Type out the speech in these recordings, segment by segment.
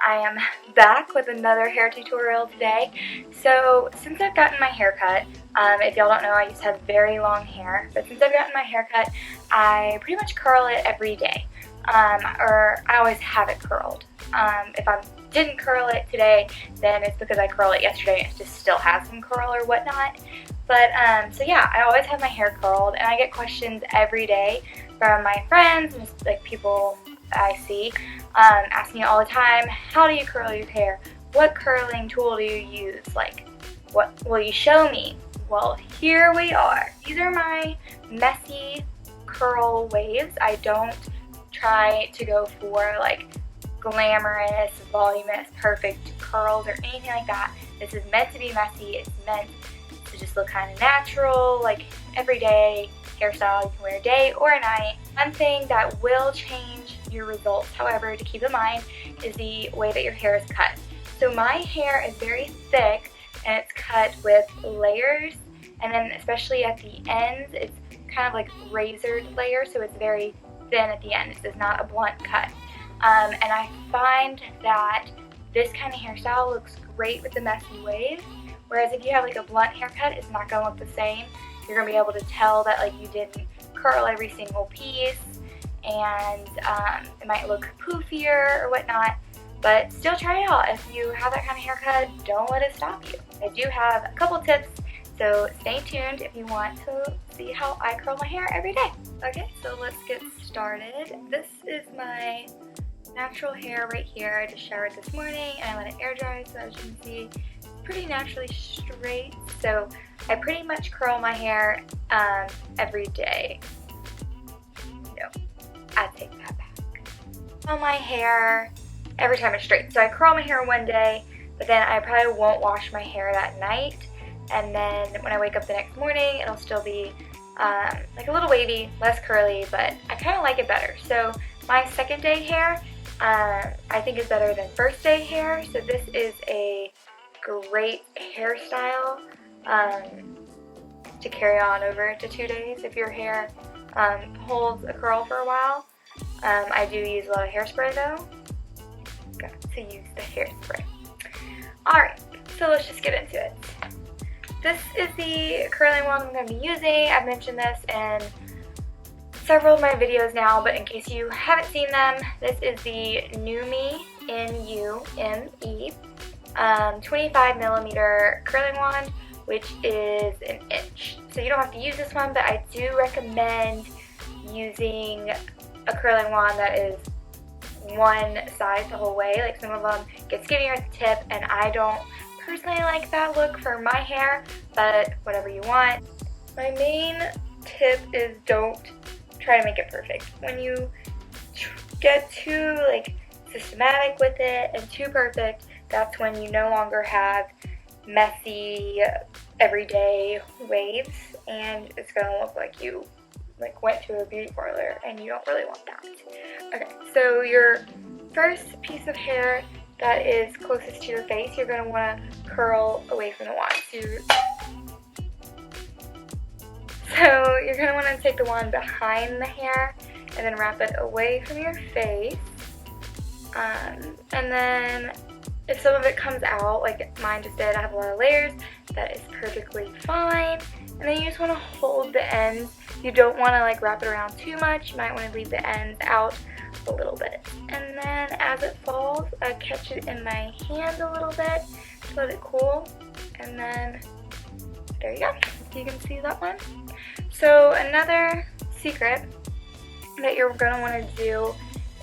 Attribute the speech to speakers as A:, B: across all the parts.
A: I am back with another hair tutorial today. So since I've gotten my hair cut, if y'all don't know, I used to have very long hair, but since I've gotten my hair cut, I pretty much curl it every day, or I always have it curled. If I didn't curl it today, then it's because I curled it yesterday and it just still has some curl or whatnot. But so yeah, I always have my hair curled, and I get questions every day from my friends and just like people I see ask me all the time, how do you curl your hair? What curling tool do you use? Like, what will you show me? Well, here we are. These are my messy curl waves. I don't try to go for like glamorous, voluminous, perfect curls or anything like that. This is meant to be messy. It's meant to just look kind of natural, like everyday hairstyle you can wear day or night. One thing that will change your results, however, to keep in mind, is the way that your hair is cut. So my hair is very thick and it's cut with layers, and then especially at the ends, it's kind of like razored layers, so it's very thin at the end. This is not a blunt cut. And I find that this kind of hairstyle looks great with the messy waves, whereas if you have like a blunt haircut, it's not going to look the same. You're going to be able to tell that like you didn't curl every single piece, and it might look poofier or whatnot, but still try it out. If you have that kind of haircut, don't let it stop you. I do have a couple tips, so stay tuned if you want to see how I curl my hair every day. Okay, so let's get started. This is my natural hair right here. I just showered this morning and I let it air dry, so as you can see, it's pretty naturally straight. So I pretty much curl my hair every day. No, I take that back. Curl my hair every time it's straight. So I curl my hair one day, but then I probably won't wash my hair that night. And then when I wake up the next morning, it'll still be like a little wavy, less curly, but I kind of like it better. So my second day hair, I think is better than first day hair. So this is a great hairstyle to carry on over to 2 days if your hair holds a curl for a while. I do use a lot of hairspray though. Got to use the hairspray. Alright, so let's just get into it. This is the curling wand I'm going to be using. I've mentioned this in several of my videos now, but in case you haven't seen them, this is the NuMe, N-U-M-E, 25mm curling wand, which is an inch. So you don't have to use this one, but I do recommend using a curling wand that is one size the whole way. Like some of them get skinnier at the tip, and I don't personally like that look for my hair, but whatever you want. My main tip is don't try to make it perfect. When you get too like systematic with it and too perfect, that's when you no longer have messy everyday waves, and it's gonna look like you like went to a beauty parlor, and you don't really want that. Okay, so your first piece of hair that is closest to your face, you're gonna want to curl away from the wand. So you're gonna want to take the wand behind the hair and then wrap it away from your face. And then if some of it comes out, like mine just did, I have a lot of layers, that is perfectly fine. And then you just want to hold the ends. You don't want to like wrap it around too much. You might want to leave the ends out a little bit. And then as it falls, I catch it in my hand a little bit to let it cool. And then there you go. You can see that one. So another secret that you're going to want to do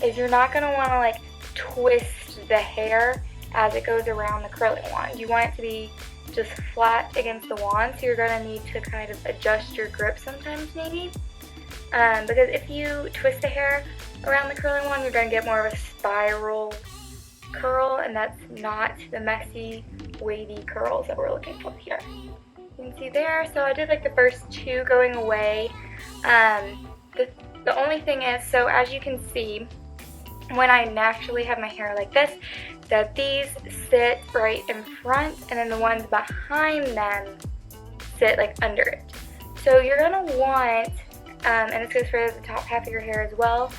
A: is you're not going to want to like twist the hair as it goes around the curling wand. You want it to be just flat against the wand, so you're going to need to kind of adjust your grip sometimes maybe. Because if you twist the hair around the curling wand, you're going to get more of a spiral curl, and that's not the messy, wavy curls that we're looking for here. You can see there, so I did like the first two going away. The only thing is, so as you can see, when I naturally have my hair like this, that these sit right in front, and then the ones behind them sit like under it. So you're gonna want, and this goes for the top half of your hair as well,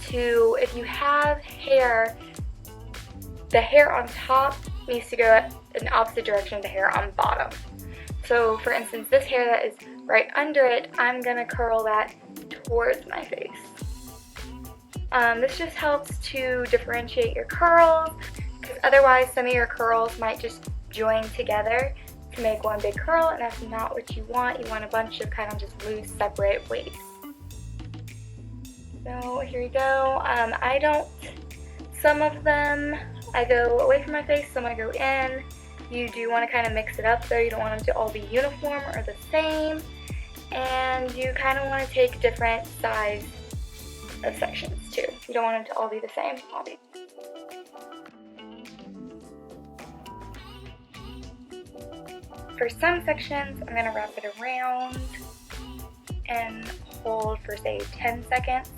A: to, if you have hair the hair on top needs to go in the opposite direction of the hair on bottom. So for instance, this hair that is right under it, I'm gonna curl that towards my face. This just helps to differentiate your curls, because otherwise some of your curls might just join together to make one big curl, and that's not what you want. You want a bunch of kind of just loose, separate waves. So here we go. Some of them I go away from my face, some I go in. You do want to kind of mix it up though. You don't want them to all be uniform or the same. And you kind of want to take different size of sections too. You don't want them to all be the same, obviously. For some sections, I'm going to wrap it around and hold for say 10 seconds.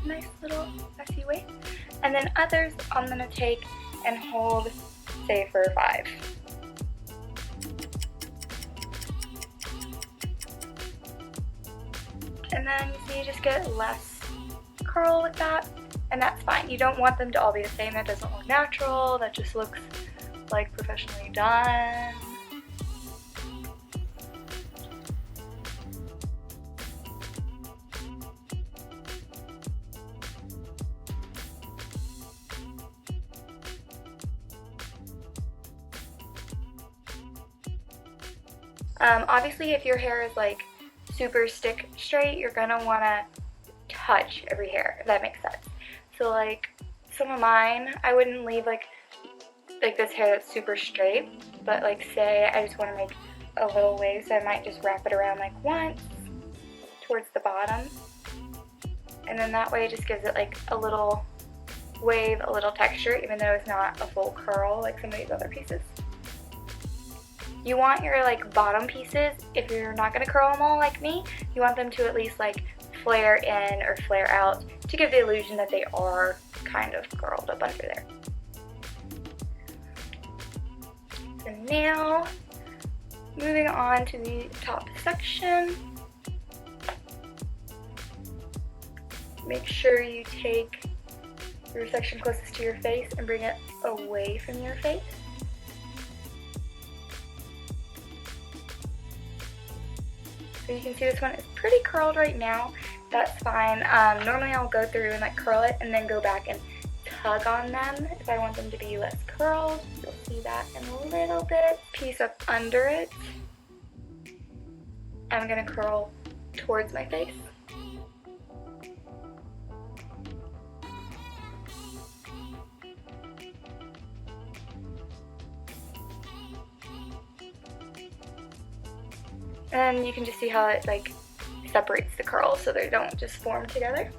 A: Nice little messy way. And then others I'm going to take and hold say for 5. And then you see you just get less curl with that, and that's fine. You don't want them to all be the same. That doesn't look natural. That just looks like professionally done. Obviously, if your hair is like super stick straight, you're gonna wanna touch every hair, if that makes sense. So like some of mine, I wouldn't leave like this hair that's super straight, but like say I just wanna make a little wave, so I might just wrap it around like once towards the bottom. And then that way it just gives it like a little wave, a little texture, even though it's not a full curl like some of these other pieces. You want your like bottom pieces, if you're not going to curl them all like me, you want them to at least like flare in or flare out to give the illusion that they are kind of curled up under there. So now, moving on to the top section. Make sure you take your section closest to your face and bring it away from your face. So you can see this one is pretty curled right now. That's fine. Normally I'll go through and like curl it and then go back and tug on them if I want them to be less curled. You'll see that in a little bit. Piece up under it. I'm gonna curl towards my face. And you can just see how it like separates the curls so they don't just form together.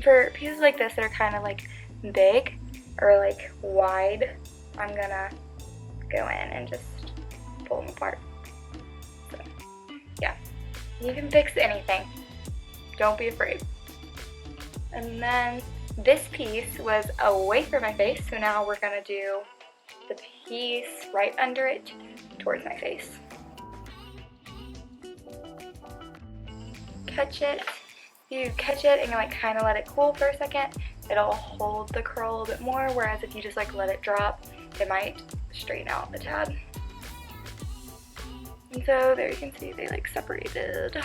A: For pieces like this that are kind of like big or like wide, I'm gonna go in and just pull them apart. So, yeah, you can fix anything. Don't be afraid. And then this piece was away from my face, so now we're gonna do the piece right under it towards my face. Catch it. You catch it and you like kind of let it cool for a second, it'll hold the curl a little bit more, whereas if you just like let it drop, it might straighten out a tad. And so there you can see they like separated.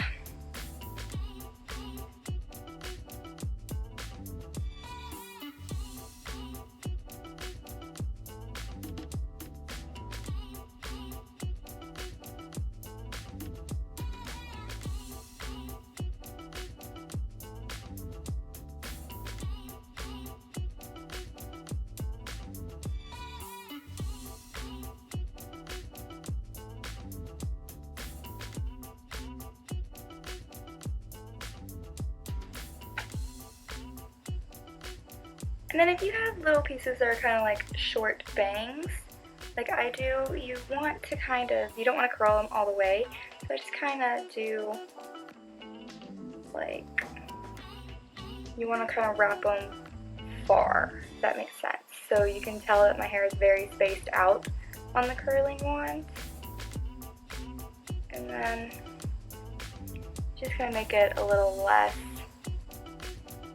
A: And then if you have little pieces that are kind of like short bangs, like I do, you want to kind of, you don't want to curl them all the way, so I just kind of do like, you want to kind of wrap them far, if that makes sense. So you can tell that my hair is very spaced out on the curling one. And then just gonna make it a little less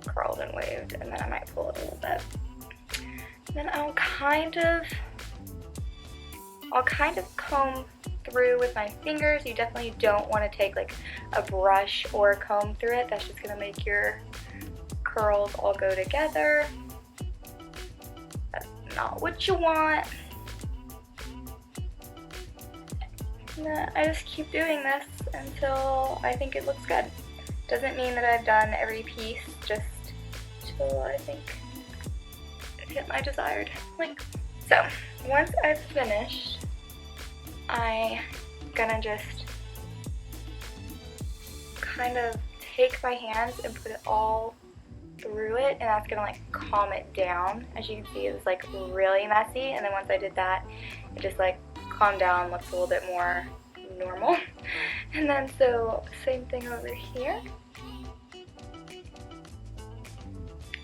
A: curled and waved, and then I might pull it a little bit. Then I'll kind of comb through with my fingers. You definitely don't want to take like a brush or comb through it. That's just gonna make your curls all go together. That's not what you want. And then I just keep doing this until I think it looks good. Doesn't mean that I've done every piece, just till I think it hit my desired length. So once I've finished, I'm gonna just kind of take my hands and put it all through it, and that's gonna like calm it down. As you can see, it was like really messy, and then once I did that, it just like calmed down, looks a little bit more normal. And then so same thing over here.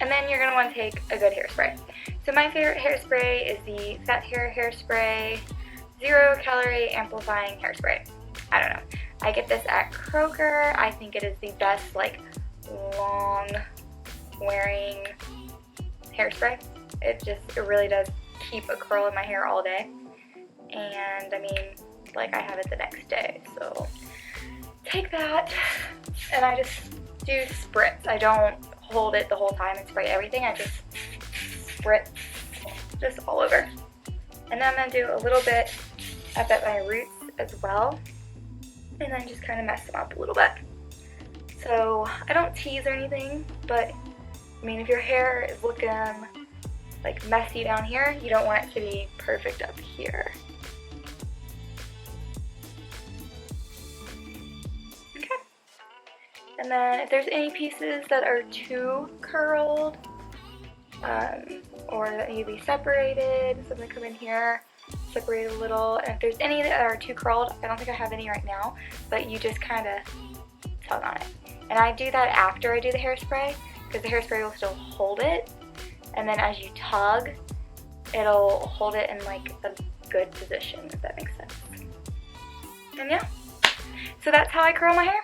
A: And then you're gonna want to take a good hairspray. So my favorite hairspray is the Fat Hair Hairspray 0 Calorie Amplifying Hairspray. I don't know. I get this at Kroger. I think it is the best like long wearing hairspray. It really does keep a curl in my hair all day. And I mean, like I have it the next day. So take that, and I just do spritz. I don't hold it the whole time and spray everything. I just spritz just all over. And then I'm going to do a little bit up at my roots as well, and then just kind of mess them up a little bit. So I don't tease or anything, but I mean, if your hair is looking like messy down here, you don't want it to be perfect up here. Okay. And then if there's any pieces that are too curled, or that need to be separated, so I'm going to come in here, separate a little, and if there's any that are too curled, I don't think I have any right now, but you just kind of tug on it. And I do that after I do the hairspray, because the hairspray will still hold it, and then as you tug, it'll hold it in like a good position, if that makes sense. And yeah, so that's how I curl my hair.